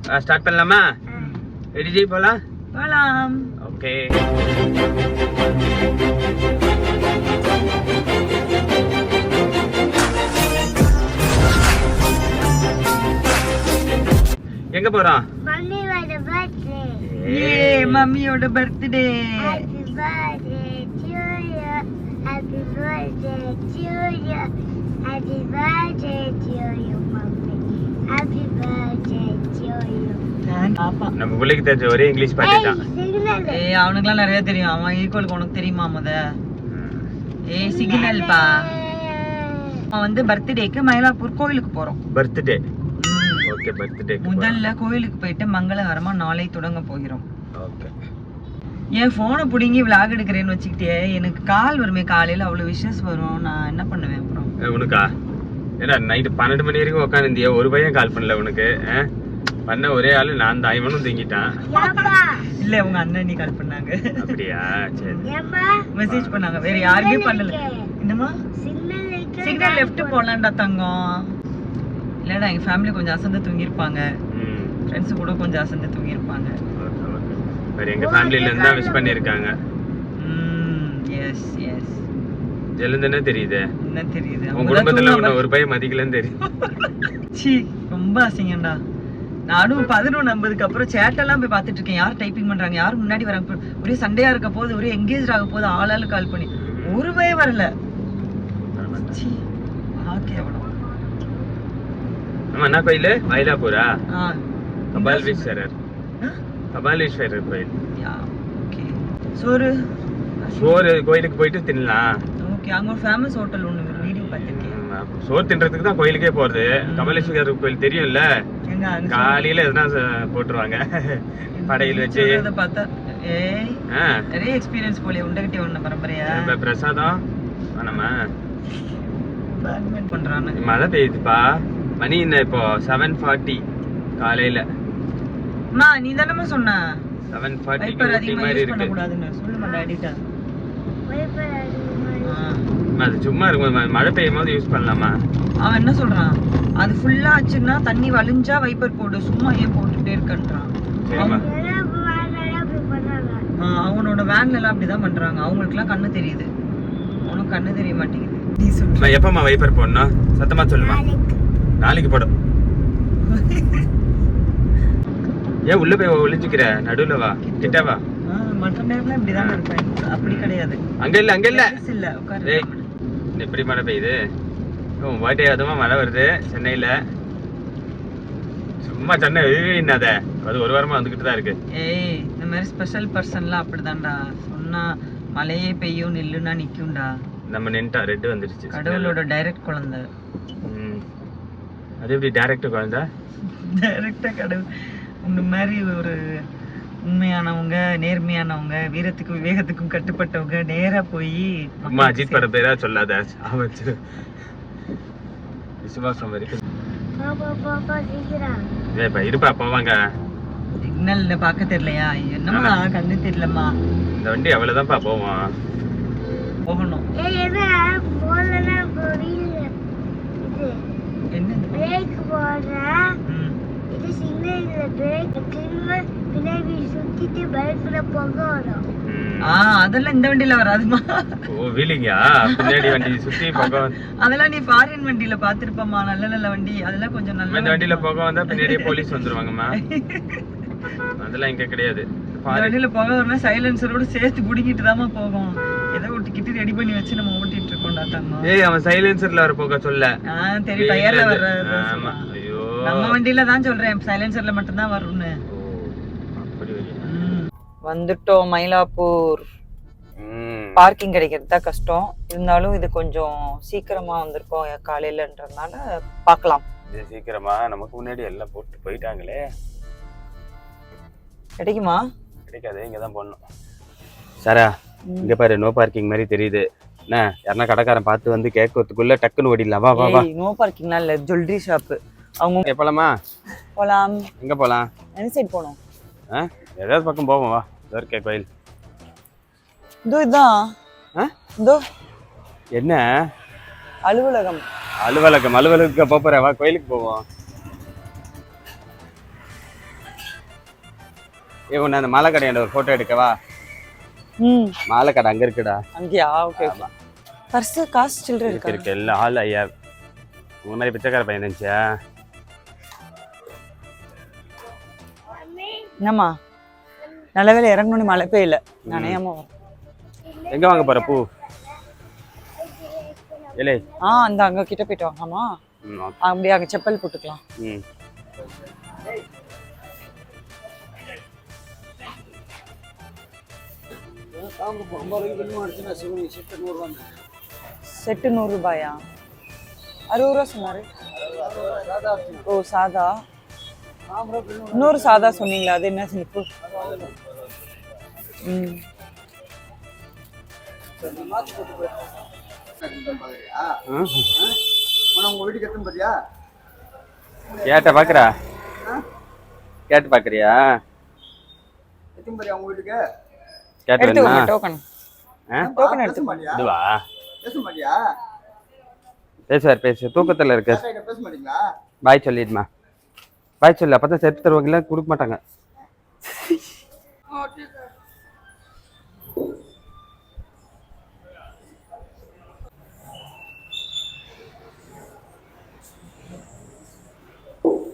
Start பண்ணலாமா? Ready Jai போலாம். Okay. எங்க போறோம்? மம்மியோட பர்த்டே. நம்ம பிள்ளைக்கு தெரிஞ்ச ஒரே இங்கிலீஷ் பாட்டு தான். அவனுக்குலாம் நிறைய தெரியும். அவன் ஈக்குவலுக்கு உனக்கு தெரியுமா? சிக்னல் பா. அவன் வந்து பர்த்டேக்கு மயிலாப்பூர் கோயிலுக்கு போறோம். பர்த்டே. Okay, birthday. முதல்ல கோயிலுக்கு போயிட்டு மங்களகரமா நாளை தொடங்க போகிறோம். ஓகே. என் போனை புடிங்கி விளாக் எடுக்கிறேன்னு வச்சுக்கிட்டே எனக்கு கால் வருமே, காலையில அவ்வளவு விஷஸ் வரும். நான் என்ன பண்ணுவேன் அப்புறம்? உனக்கா? ஏன்னா நைட்டு 12 மணி வரைக்கும் உட்காந்துருந்தியா? ஒரு பையன் கால் பண்ணல உனக்கு? பண்ண ஒரே ஆளு நான் தான். இவனும் தூங்கிட்டான். இல்ல உங்க அண்ணன் கால் பண்ணாங்க. அப்படியா? சரி. மெசேஜ் பண்ணாங்க, வேற யாருமே பண்ணல. என்னமா சிக்னல் லெஃப்ட் போலாம்டா தங்கம். இல்லடா எங்க ஃபேமிலி கொஞ்சம் அசந்து தூங்கிருப்பாங்க. ஃப்ரெண்ட்ஸ் கூட கொஞ்சம் அசந்து தூங்கிருப்பாங்க. வேற எங்க ஃபேமிலில இருந்து தான் விஷ் பண்ணிருக்காங்க. S S. ஜெலந்தனே தெரியுது. என்ன தெரியுது? உங்க குடும்பத்துல ஒரு பையன் மதிக்கலன்னு தெரியும். சீ, ரொம்ப அசிங்கம்டா. நானும் 11:50க்கு அப்புறம் சேட்டெல்லாம் போய் பார்த்துட்டு இருக்கேன். யார் டைப்பிங் பண்றாங்க, யாரும் முன்னாடி வராங்க. ஒரே சண்டையா இருக்க போது, ஒரே எங்கேஜ் ஆக போது, ஆளாளு கால் பண்ணி ஒரு பயம் வரல. என்ன கோயில்? மயிலாப்பூரா? கபாலீஸ்வரர். கபாலீஸ்வரர் கோயில். சோறு சோறு கோயிலுக்கு போயிட்டு தின்னலாம். ஓகே. அங்க ஒரு ஃபேமஸ் ஹோட்டல் ஒன்னு வீடியோ பார்த்திருக்கேன். சோறு தின்றதுக்கு தான் கோயிலுக்கே போறது. கபாலீஸ்வரர் கோயில் தெரியும்ல? காலையில எதுனா போட்டுருவாங்க படையில் வச்சு. பார்த்தா நிறைய எக்ஸ்பீரியன்ஸ் போல. உண்டகிட்டே ஒண்ணு பரம்பரையா பிரசாதம் வேணாமா? பண்றானு. மழை பெய்யுதுப்பா. மணி என்ன இப்போ? 7:40 காலையில. அம்மா நீ தானே சொன்ன 7:40 மாதிரி இருக்கு. சொல்லுமா டாடிட்ட. அது சும்மா இருக்கும். மழை பெய்யும் போது யூஸ் பண்ணலாமா? அவன் என்ன சொல்றான், அது ஃபுல்லா ஆச்சுன்னா தண்ணி வலிஞ்சா வைப்பர் போடு, சும்மா ஏன் போட்டுட்டே இருக்கன்றான். அவனோட வேன்ல எல்லாம் அப்படிதான் பண்றாங்க. அவங்களுக்கு எல்லாம் கண்ணு தெரியுது, உனக்கு கண்ணு தெரிய மாட்டேங்குது. நீ சொல்லு எப்பமா வைப்பர் போடணும்? சத்தமா சொல்லுமா. நாளைக்கு போடும். ஏன் உள்ள போய் ஒளிஞ்சுக்கிற? நடுவுல வா, கிட்ட வா. மற்ற நேரம்ல இப்படிதான் இருப்பேன். அப்படி கிடையாது. அங்க இல்ல, அங்க இல்ல. இல்ல உட்காரு. எப்படி மழை பெய்யுது? பர்த்டே அதுமா மழை வருது சென்னையில. சும்மா சென்னை என்னத அது ஒரு வாரமா வந்துகிட்டு தான் இருக்கு. ஏய், இந்த மாதிரி ஸ்பெஷல் பர்சன்லாம் அப்படிதான்டா. சொன்னா மழையே பெய்யும் நில்லுன்னா நிக்கும்டா. நம்ம நின்ட்டா ரெட் வந்துருச்சு. கடவுளோட டைரக்ட் குழந்தை. அது எப்படி டைரக்ட் குழந்தை? டைரக்டா கடவுள். இந்த மாதிரி ஒரு உண்மையானவங்க, நேர்மையானவங்க, வீரத்துக்கும் விவேகத்துக்கும் கட்டுப்பட்டவங்க நேரா போய். அம்மா அஜித் பட பேரா சொல்லாத. விசுவாசம் வரைக்கும் இருப்பா போவாங்க. சிக்னல்ல பாக்க தெரியலையா? என்னமா கண்ணு தெரியலமா. இந்த வண்டி அவ்வளவுதான்ப்பா போவோம். போகணும். என்ன பிரேக் போடுற? இது சிக்னல்ல பிரேக் திரும்ப பின்னாடி சுத்திட்டு பைக்ல போகணும். அதெல்லாம் இந்த வண்டியில வராதுமா. ஓ வீலிங்கா? பின்னாடி வண்டி சுத்தி போக. அதெல்லாம் நீ ஃபாரின் வண்டியில பாத்துருப்பமா. நல்ல நல்ல வண்டி அதெல்லாம் கொஞ்சம் நல்ல. இந்த வண்டியில போக வந்தா பின்னாடியே போலீஸ் வந்துருவாங்கம்மா. அதெல்லாம் இங்க கிடையாது. வண்டியில போக வரணும், சைலன்சரோட சேர்த்து புடிக்கிட்டு தாமா போகும். ஏதோ ஒட்டிக்கிட்டு ரெடி பண்ணி வச்சு நம்ம ஓட்டிட்டு இருக்கோம்டா தங்கம். ஏய் அவன் சைலன்சர்ல வர போக சொல்ல. தெரியும், டயர்ல வர. ஆமா. ஐயோ நம்ம வண்டியில தான் சொல்றேன், சைலன்சர்ல மட்டும் தான் வரும்னு. வந்துட்டோம் மயிலாப்பூர். பார்க்கிங் கிடைக்கிறது தான் கஷ்டம். இருந்தாலும் இது கொஞ்சம் சீக்கிரமா வந்திருக்கோம் காலையிலன்றதுனால பார்க்கலாம். இது சீக்கிரமா நமக்கு முன்னாடி எல்லாம் போட்டு போயிட்டாங்களே. கிடைக்குமா? கிடைக்காது, இங்க தான் போடணும். சாரா இங்க பாரு, நோ பார்க்கிங் மாதிரி தெரியுது. என்ன யாரனா கடைக்காரன் பார்த்து வந்து கேட்கறதுக்குள்ள டக்குன்னு ஓடிடலாம். வா வா வா. நோ பார்க்கிங்லாம் இல்ல, ஜுவல்லரி ஷாப். அவங்க போலாமா? போலாம். எங்க போலாம்? என்ன சைடு போகணும்? ஏதாவது பக்கம் போவோம். வா, தர்கே கோயில். இதுதான். என்ன அலுவலகம்? அலுவலகம் அலுவலகம் போறேன். வா கோயிலுக்கு போவோம். ஒன்று அந்த மாலை கடையாண்ட ஒரு ஃபோட்டோ எடுக்கவா? மாலை கடை அங்கே இருக்குடா. அங்கேயா? ஓகே. பர்ஸு காசு சில்லறை இருக்கு எல்லாம் ஆள் ஐயா. உங்க மாதிரி பிச்சைக்கார பையன் இருந்துச்சா? என்னம்மா நல்ல வேலை இறங்கணும்னு மழை பெய்யல. நனையாம எங்க வாங்க போற பூ? இல்லை அந்த அங்க கிட்ட போயிட்டு வாங்கம்மா. அப்படியே அங்க செப்பல் போட்டுக்கலாம். செட்டு 100 ரூபாயா? 60 ரூபா சொன்னாரு. ஓ சாதா. இன்னொரு சாதா சொன்னீங்களா? அது என்ன சினிப்பு? கேட்ட பாக்குறா? கேட்டு பாக்குறியா? பேசு தூக்கத்துல இருக்க. பாய் சொல்லிடுமா. பாய் சொல்லு. அப்பதான் செத்து தருவாங்கல்ல, கொடுக்க மாட்டாங்க.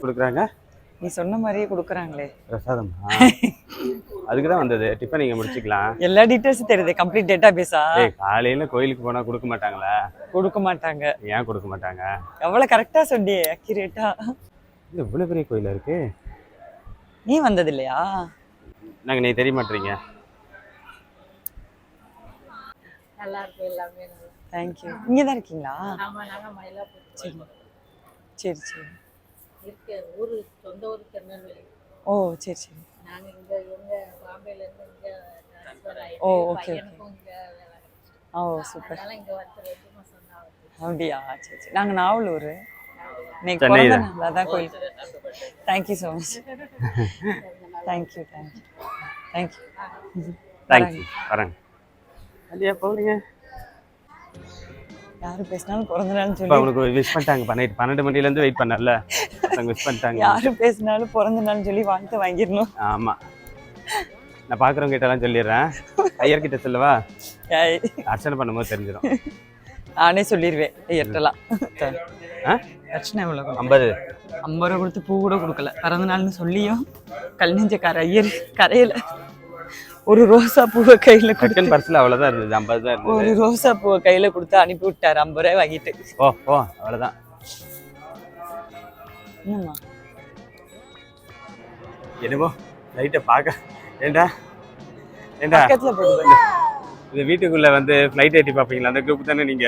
கொடுக்குறாங்க. நீ சொன்ன மாதிரியே கொடுக்குறாங்களே. பிரசாதம். அதுக்குதான் வந்தது. டிஃபன் நீங்க முடிச்சுக்கலாம். எல்லா டீடைல்ஸும் தெரியுது. கம்ப்ளீட் டேட்டா பேஸா? காலையில கோயிலுக்கு போனா கொடுக்க மாட்டாங்களா? கொடுக்க மாட்டாங்க. ஏன் கொடுக்க மாட்டாங்க? எவ்வளவு கரெக்டா சொன்னியே, அக்யூரேட்டா. இது இவ்வளவு பெரிய கோயிலா இருக்கு. நீ வந்தது இல்லையா? நாங்க நீ தெரிய மாட்டீங்க. நல்லா இருக்கு எல்லாமே. தேங்க்யூ. இங்கே தான் இருக்கீங்களா? ஆமா, நாங்க மயிலாப்பூர். சரி சரி. இருக்கு ஊரு, சொந்த ஊர் திருநெல்வேலி. ஓ சரி சரி. நாங்க இங்க பாம்பேல இருந்து இங்க ட்ரான்ஸ்ஃபர் ஆயிட்டோம். ஓ ஓகே ஓகே. ஓ சூப்பர். அதனால இங்க வந்து 2 மாசம் தான் ஆகுது. அப்படியா? சரி சரி. நாங்க நாவலூர். இன்னைக்கு பிறந்த நாள் தான் கோயில். Thank you so much. Thank you thank you thank you thank you. வரேன். அப்படியே போறீங்க. யாரு பேசினாலும் பிறந்த நாள்னு சொல்லி அவனுக்கு விஷ் பண்ணிட்டாங்க. 12 மணில இருந்து வெயிட் பண்ணல. விஷ் பண்ணிட்டாங்க. யாரு பேசினாலும் பிறந்த நாள்னு சொல்லி வாழ்த்து வாங்கிடணும். ஆமா, நான் பாக்குறவங்க கிட்ட எல்லாம் சொல்லிடுறேன். ஐயர் கிட்ட சொல்லவா? அர்ச்சனை பண்ணும்போது தெரிஞ்சிடும். நானே சொல்லிடுவேன் ஐயர்ட்டெல்லாம். அர்ச்சனை எவ்வளோ? 50 ரூபா கொடுத்து பூ கூட கொடுக்கல. பிறந்த நாள்னு சொல்லியும் கல் நெஞ்சக்கார ஐயர் கரையில ஒரு ரோசா பூவை கையில கொடுத்து, பர்ஸ்ல அவ்வளவுதான் இருந்தது. 50 தான் இருந்தது. ஒரு ரோசா பூவை கையில கொடுத்து அனுப்பி விட்டாரு. 50 ரூபாய் வாங்கிட்டு. ஓ ஓ அவ்வளவுதான். என்னம்மா என்னமோ லைட்டை பார்க்க. ஏண்டா ஏண்டா பக்கத்துல போடுங்க. இந்த வீட்டுக்குள்ள வந்து ஃப்ளைட் ஏற்றி பார்ப்பீங்களா? அந்த குரூப் தானே நீங்க?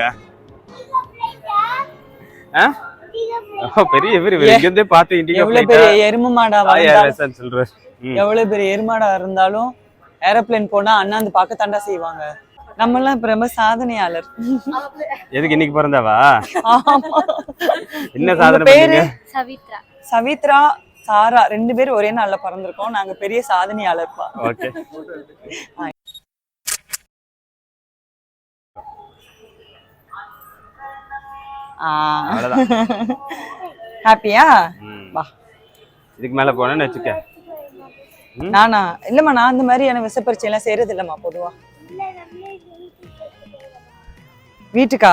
பெரிய பேர் இங்க இருந்தே பார்த்து இண்டிகோ எவ்வளவு பெரிய எருமை மாடா சொல்றேன். எவ்வளவு பெரிய எருமாடா இருந்தாலும் ஏரோப்ளேன் போனா அண்ணாந்து பார்க்கத்தாண்டா செய்வாங்க. நம்ம எல்லாம் இப்ப ரொம்ப சாதனையாளர். எதுக்கு இன்னைக்கு பிறந்தாவா? என்ன உங்க சாதனை பேரு? சவித்ரா. சவித்ரா, சாரா 2 பேரும் ஒரே நாள்ல பிறந்திருக்கோம். நாங்க பெரிய சாதனையாளர்ப்பா. ஓகே. ஹாப்பியா? வா. இதுக்கு மேல போனேன்னு வச்சுக்க. நானா? இல்லம்மா, நான் அந்த மாதிரியான விசப்பரிச்சை எல்லாம் செய்யறது இல்லம்மா பொதுவா. வீட்டுக்கா?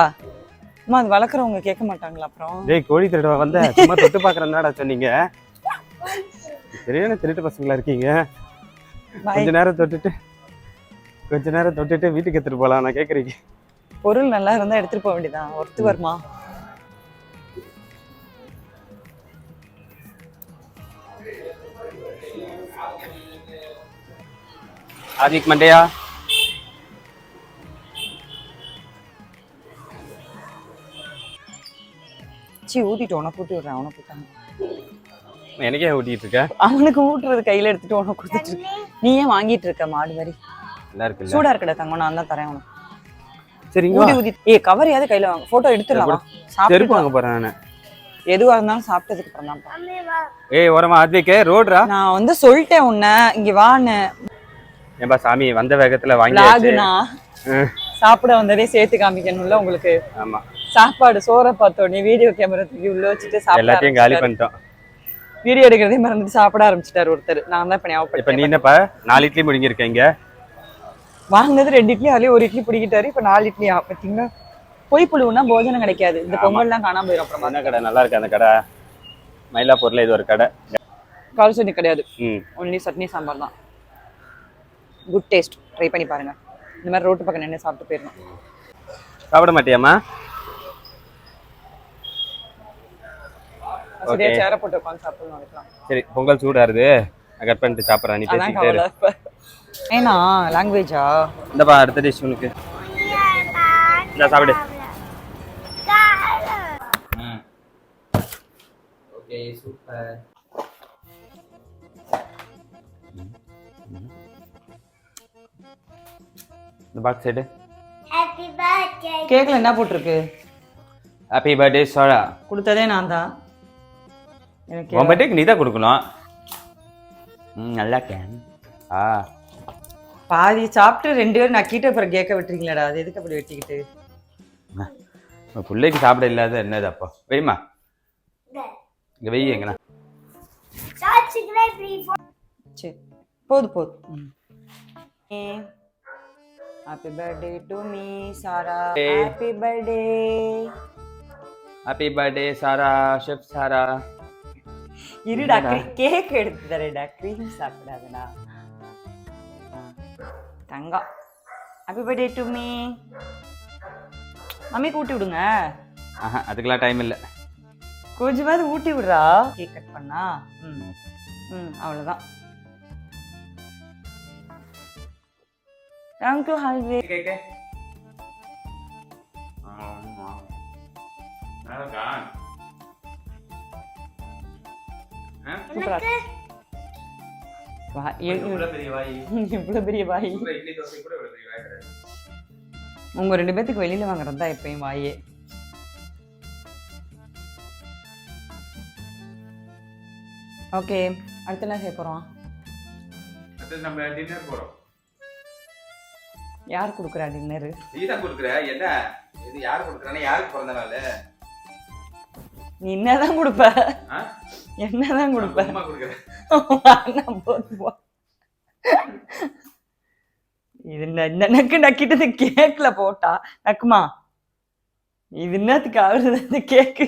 அம்மா அது வளர்க்குறவங்க கேட்க மாட்டாங்களா அப்புறம்? டேய் கோழி திருடவா வந்த? சும்மா தொட்டு பாக்குறேன்டா சொன்னீங்க. சரியான திருட்டு பசங்களா இருக்கீங்க. கொஞ்ச நேரம் தொட்டுட்டு வீட்டுக்கு எடுத்துட்டு போலாம். நான் கேக்குறீங்க. பொருள் நல்லா இருந்தா எடுத்துட்டு போக வேண்டியதான். ஒருத்து வருமா? ஆதிக் மண்டையா ஊட்டிட்டு உனக்கு ஊட்டி விடுறேன். அவனை போட்டாங்க. எனக்கே ஊட்டிட்டு இருக்க. அவனுக்கு ஊட்டுறது கையில எடுத்துட்டு உனக்கு கொடுத்துட்டு இருக்க. நீ ஏன் வாங்கிட்டு இருக்க மாடு மாதிரி? நல்லா இருக்கு. சூடா இருக்கடா தங்கம், நான் தான் தரேன் உனக்கு. சரிங்க. ஊட்டி ஊட்டி. கவரையாவது கையில வாங்க. போட்டோ எடுத்துடலாம். செருப்பு வாங்க போறேன் நானு. எதுவா இருந்தாலும் சாப்பிட்டதுக்கு அப்புறம் தான். ஓரமா ஆத்விக் ரோட்ரா. நான் வந்து சொல்லிட்டேன் உன்னை இங்க வான்னு. ஏம்பா சாமி வந்த வேகத்துல வாங்கியாச்சு. சாப்பிட வந்ததே சேர்த்து காமிக்கணும்ல உங்களுக்கு. ஆமா. சாப்பாடு சோற பார்த்தோம். நீ வீடியோ கேமரா தூக்கி உள்ள வச்சுட்டு சாப்பிட எல்லாத்தையும் காலி பண்ணிட்டோம். வீடியோ எடுக்கிறதே மறந்துட்டு சாப்பிட ஆரம்பிச்சிட்டாரு ஒருத்தர். நான் தான் இப்ப இப்ப ஞாபகப்படுத்தேன். நீ என்னப்பா 4 இட்லி முடிங்கிருக்க இங்க? வாங்கினது 2 இட்லி, அதுலயே 1 இட்லி பிடிக்கிட்டாரு. இப்ப 4 இட்லியா பாத்தீங்களா? பொய் புழுவுனா போஜனம் கிடைக்காது. இந்த பொங்கல்லாம் காணாம போயிடும் அப்புறமா. என்ன கடை நல்லா இருக்கு அந்த கடை? மயிலாப்பூர்ல இது ஒரு கடை. கால் சட்னி கிடையாது, ம் ஒன்லி சட்னி சாம்பார் தான். குட் டேஸ்ட், ட்ரை பண்ணி பாருங்க. இந்த மாதிரி ரோட்டு பக்கம் நின்று சாப்பிட்டு போயிடணும். சாப்பிட மாட்டியாம்மா? சரியா சேர போட்டு உட்காந்து சாப்பிடணும் அதுக்கெல்லாம். சரி பொங்கல் சூடாருது, நான் கட் பண்ணிட்டு சாப்பிட்றேன். நீ அதான் பேசிக்கிட்டே இரு. கவலை. ஏன்னா லாங்குவேஜா? இந்தப்பா அடுத்த டிஷ் உனக்கு. இந்த சாப்பிடு. Okay super. இந்த பாக்ஸ் எடு. கேக்ல என்ன போட்டிருக்கு? Happy birthday Chola. கொடுத்ததே நான் தான். எனக்கு உன் பர்த்டேக்கு நீ தான் கொடுக்கணும். நல்லா கேன். பாதி சாப்பிட்டு 2 பேரும் நக்கிட்டு அப்புறம் கேட்க விட்டுறீங்களாடா? அது எதுக்கு அப்படி வெட்டிக்கிட்டு? பிள்ளைக்கு சாப்பிட இல்லாத என்னது அப்போ? வெய்மா இங்க வெய் எங்கண்ணா. சரி போதும். Happy birthday to me Sara. Happy birthday. Happy birthday Sara, chef Sara. இருடா கேக் எடுத்து தரேன்டா, க்ரீம் சாப்பிடாதடா தங்கம். Happy birthday to me. மம்மிக்கு ஊட்டி விடுங்க. அதுக்கெல்லாம் டைம் இல்லை. கொஞ்சமாவது ஊட்டி விடுறா. கேக் கட் பண்ணா அவ்வளோதான். Thank you hallway. இவ்வளவு பெரிய வாய். உங்க 2 பேத்துக்கு வெளியில வாங்குறது தான் எப்பயும் வாயே. ஓகே அடுத்து என்ன செய்ய போறோம்? நம்ம டின்னர் போறோம். யார் கொடுக்குறா டின்னர்? நீ தான் கொடுக்குற. என்ன இது யார் கொடுக்குறானே? யாருக்கு பிறந்த நாள்? நீ என்னதான் கொடுப்ப? என்னதான் கொடுப்ப? அம்மா கொடுக்குற. இது இந்த நக்கு நக்கிட்டது கேக்ல போட்டா நக்குமா? இது என்னத்துக்கு ஆகுது கேக்கு?